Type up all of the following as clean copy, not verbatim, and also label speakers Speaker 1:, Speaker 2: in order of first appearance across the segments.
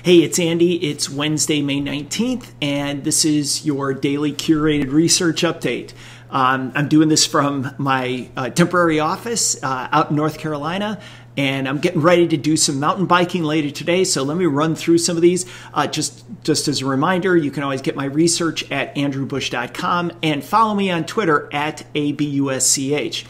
Speaker 1: Hey, it's Andy. It's Wednesday, May 19th, and this is your daily curated research update. I'm doing this from my temporary office out in North Carolina, and I'm getting ready to do some mountain biking later today, so let me run through some of these. Just as a reminder, you can always get my research at andrewbush.com and follow me on Twitter at ABUSCH.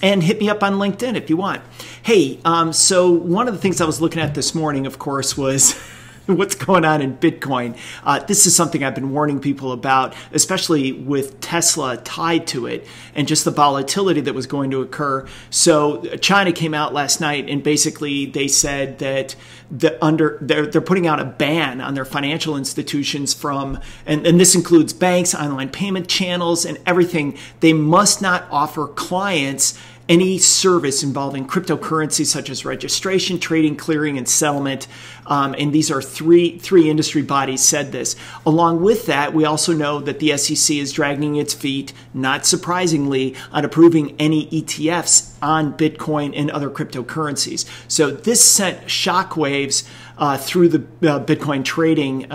Speaker 1: And hit me up on LinkedIn if you want. Hey, so one of the things I was looking at this morning, of course, was what's going on in Bitcoin. This is something I've been warning people about, especially with Tesla tied to it and just the volatility that was going to occur. So China came out last night and basically they said that they're putting out a ban on their financial institutions from, and this includes banks, online payment channels, and everything. They must not offer clients any service involving cryptocurrency such as registration, trading, clearing, and settlement. And these are three industry bodies said this. Along with that, we also know that the SEC is dragging its feet, not surprisingly, on approving any ETFs on Bitcoin and other cryptocurrencies. So this sent shockwaves through the Bitcoin trading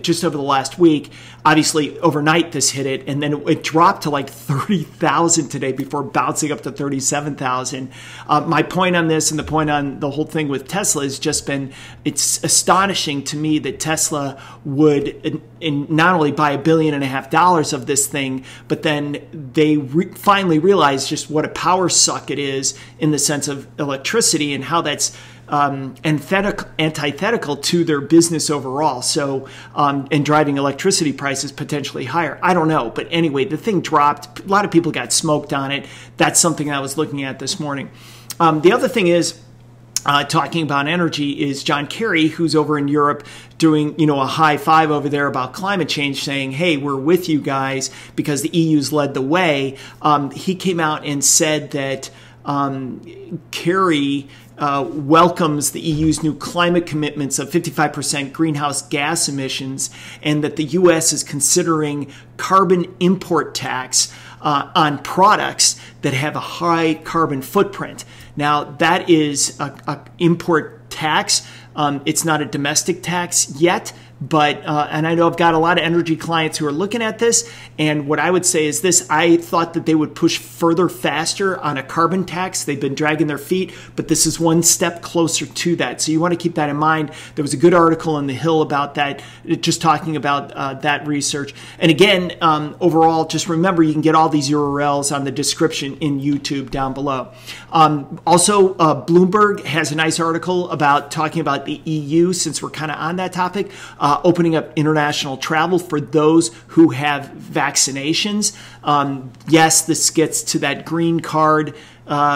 Speaker 1: just over the last week. Obviously, overnight this hit it, and then it dropped to like 30,000 today before bouncing up to 37,000. My point on this and the point on the whole thing with Tesla has just been, it's astonishing to me that Tesla would not only buy $1.5 billion of this thing, but then they finally realized just what a power suck it is in the sense of electricity and how that's antithetical to their business overall. So, and driving electricity prices potentially higher. I don't know. But anyway, the thing dropped. A lot of people got smoked on it. That's something I was looking at this morning. The other thing is, talking about energy, is John Kerry, who's over in Europe doing, a high five over there about climate change, saying, hey, we're with you guys because the EU's led the way. He came out and said that Kerry welcomes the EU's new climate commitments of 55% greenhouse gas emissions, and that the U.S. is considering carbon import tax on products that have a high carbon footprint. Now, that is an import tax. It's not a domestic tax yet. But, and I know I've got a lot of energy clients who are looking at this, and what I would say is this: I thought that they would push further faster on a carbon tax. They've been dragging their feet, but this is one step closer to that. So you want to keep that in mind. There was a good article in The Hill about that, just talking about that research. And again, overall, just remember you can get all these URLs on the description in YouTube down below. Also, Bloomberg has a nice article about talking about the EU, since we're kind of on that topic. Opening up international travel for those who have vaccinations. Yes, this gets to that green card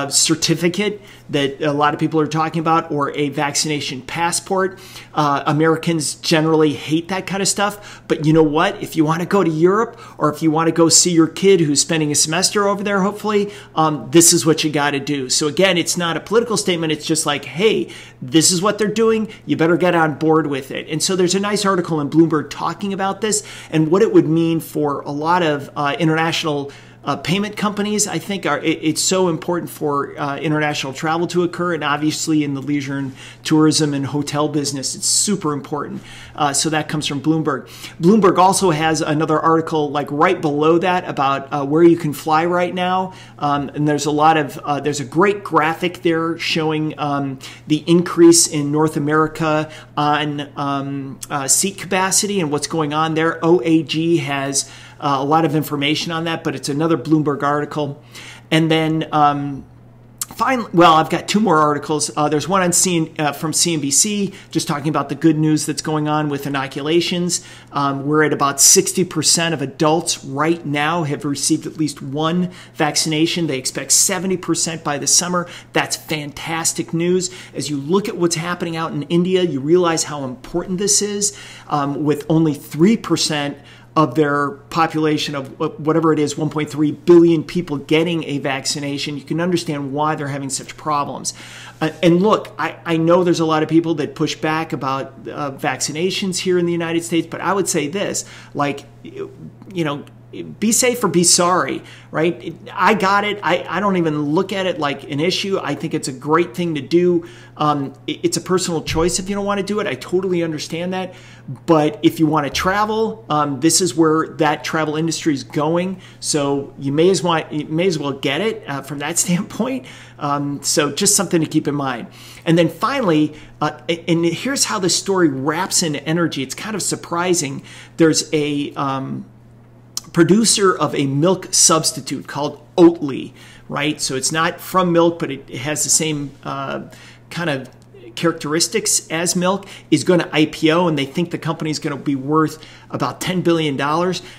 Speaker 1: certificate that a lot of people are talking about, or a vaccination passport. Americans generally hate that kind of stuff, but you know what? If you want to go to Europe, or if you want to go see your kid who's spending a semester over there, hopefully, this is what you got to do. So again, it's not a political statement. It's just like, hey, this is what they're doing. You better get on board with it. And so there's a nice article in Bloomberg talking about this and what it would mean for a lot of international payment companies. I think it's so important for international travel to occur, and obviously in the leisure and tourism and hotel business, it's super important. So that comes from Bloomberg. Bloomberg also has another article like right below that about where you can fly right now, and there's a lot of there's a great graphic there showing the increase in North America on seat capacity and what's going on there. OAG has a lot of information on that, but it's another Bloomberg article. And then finally, well, I've got two more articles. There's one on from CNBC, just talking about the good news that's going on with inoculations. We're at about 60% of adults right now have received at least one vaccination. They expect 70% by the summer. That's fantastic news. As you look at what's happening out in India, you realize how important this is, with only 3% of their population of whatever it is, 1.3 billion people getting a vaccination. You can understand why they're having such problems. And look, I know there's a lot of people that push back about vaccinations here in the United States, but I would say this, like, be safe or be sorry, right? I got it. I don't even look at it like an issue. I think it's a great thing to do. It's a personal choice if you don't want to do it. I totally understand that. But if you want to travel, this is where that travel industry is going. So you may as well get it from that standpoint. So just something to keep in mind. And then finally, and here's how the story wraps into energy. It's kind of surprising. There's a producer of a milk substitute called Oatly, right? So it's not from milk, but it has the same kind of characteristics as milk, is going to IPO, and they think the company is going to be worth about $10 billion.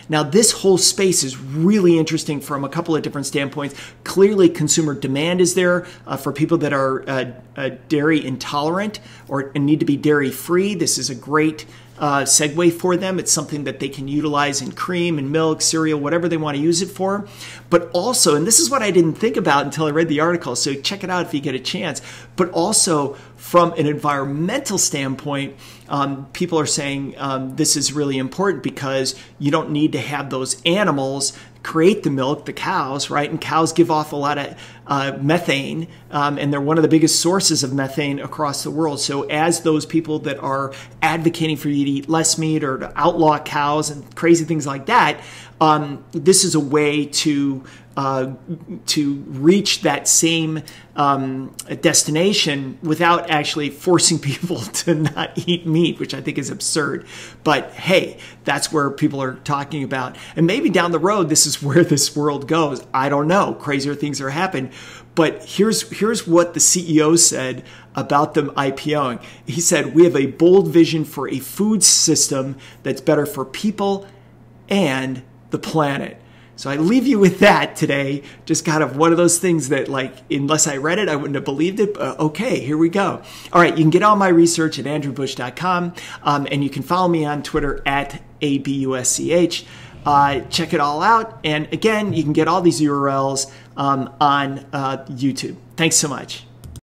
Speaker 1: Now, this whole space is really interesting from a couple of different standpoints. Clearly, consumer demand is there for people that are dairy intolerant or need to be dairy free. This is a great segue for them. It's something that they can utilize in cream and milk, cereal, whatever they want to use it for. But also, and this is what I didn't think about until I read the article, so check it out if you get a chance, but also from an environmental standpoint, people are saying this is really important because you don't need to have those animals create the milk, the cows, right? And cows give off a lot of methane, and they're one of the biggest sources of methane across the world. So as those people that are advocating for you to eat less meat or to outlaw cows and crazy things like that, this is a way to reach that same destination without actually forcing people to not eat meat, which I think is absurd. But hey, that's where people are talking about. And maybe down the road, this is where this world goes. I don't know. Crazier things are happening. But here's what the CEO said about them IPOing. He said, "We have a bold vision for a food system that's better for people and the planet." So I leave you with that today. Just kind of one of those things that, like, unless I read it, I wouldn't have believed it. Okay, here we go. All right, you can get all my research at andrewbush.com, and you can follow me on Twitter at ABUSCH. Check it all out. And again, you can get all these URLs on YouTube. Thanks so much.